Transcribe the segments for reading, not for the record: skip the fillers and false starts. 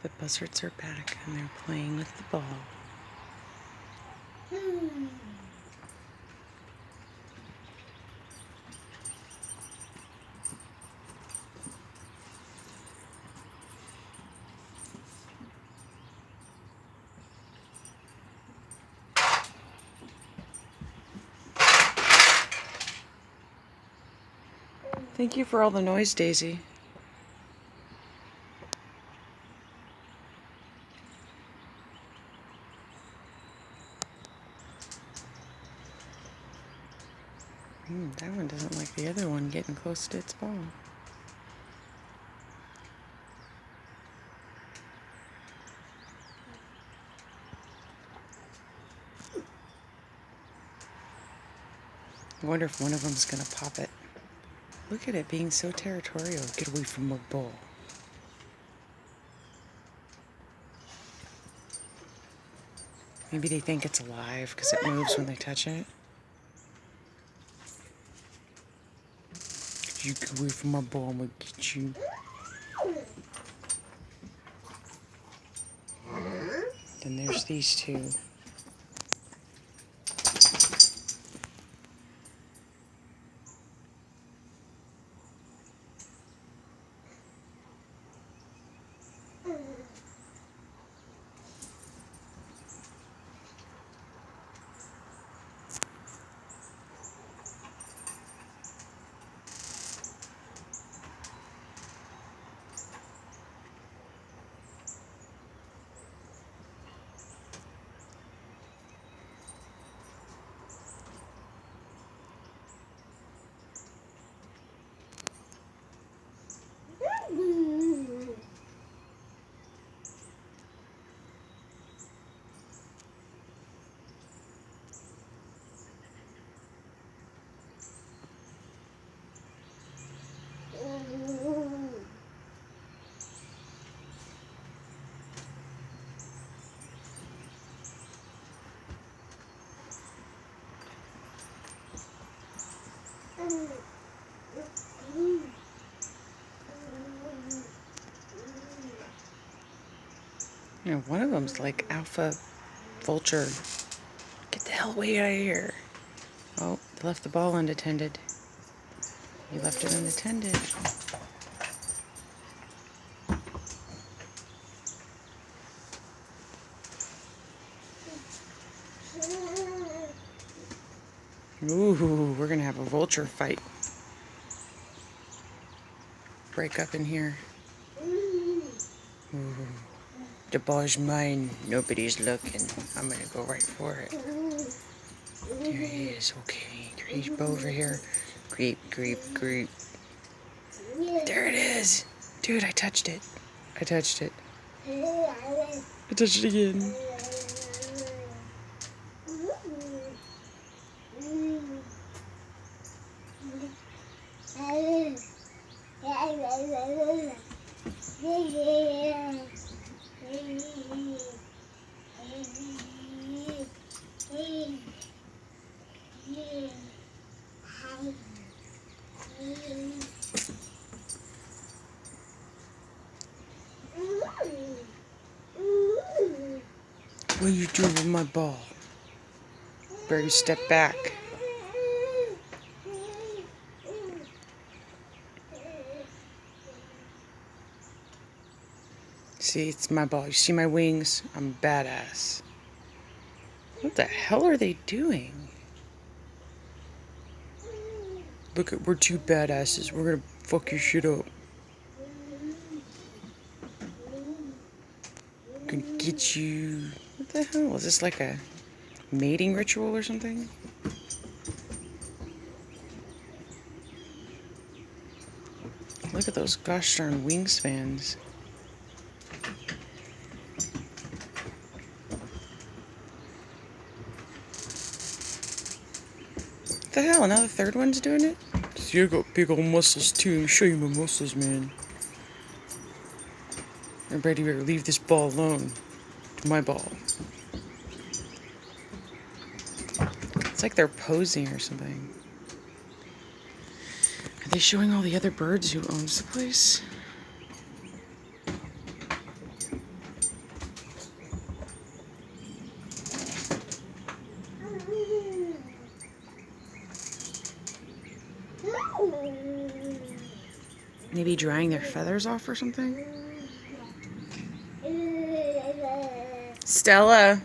The buzzards are back and they're playing with the ball. Thank you for all the noise, Daisy. That one doesn't like the other one getting close to its ball. I wonder if one of them's gonna pop it. Look at it being so territorial. Get away from my ball. Maybe they think it's alive because it moves when they touch it. You get away from my ball, I'm gonna get you. Then there's these two. You know, one of them's like alpha vulture. Get the hell way out of here. Oh, they left the ball unattended. You left it unattended. Ooh, we're gonna have a vulture fight. Break up in here. Ooh. The ball's mine. Nobody's looking. I'm gonna go right for it. There he is. Okay, creep over here. Creep, creep, creep. There it is. Dude, I touched it. I touched it. I touched it again. What are you doing with my ball? Better step back. See, it's my ball. You see my wings? I'm badass. What the hell are they doing? Look, we're two badasses. We're gonna fuck your shit up. Gonna get you. What the hell? Is this like a mating ritual or something? Look at those gosh darn wingspans. What the hell? Now the third one's doing it? See, I got big old muscles too. Let me show you my muscles, man. Everybody better leave this ball alone. It's my ball. It's like they're posing or something. Are they showing all the other birds who owns the place? Maybe drying their feathers off or something? Stella.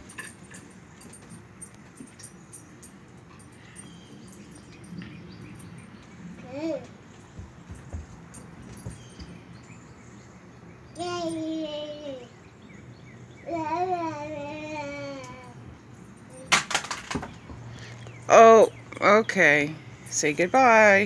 Oh, okay. Say goodbye.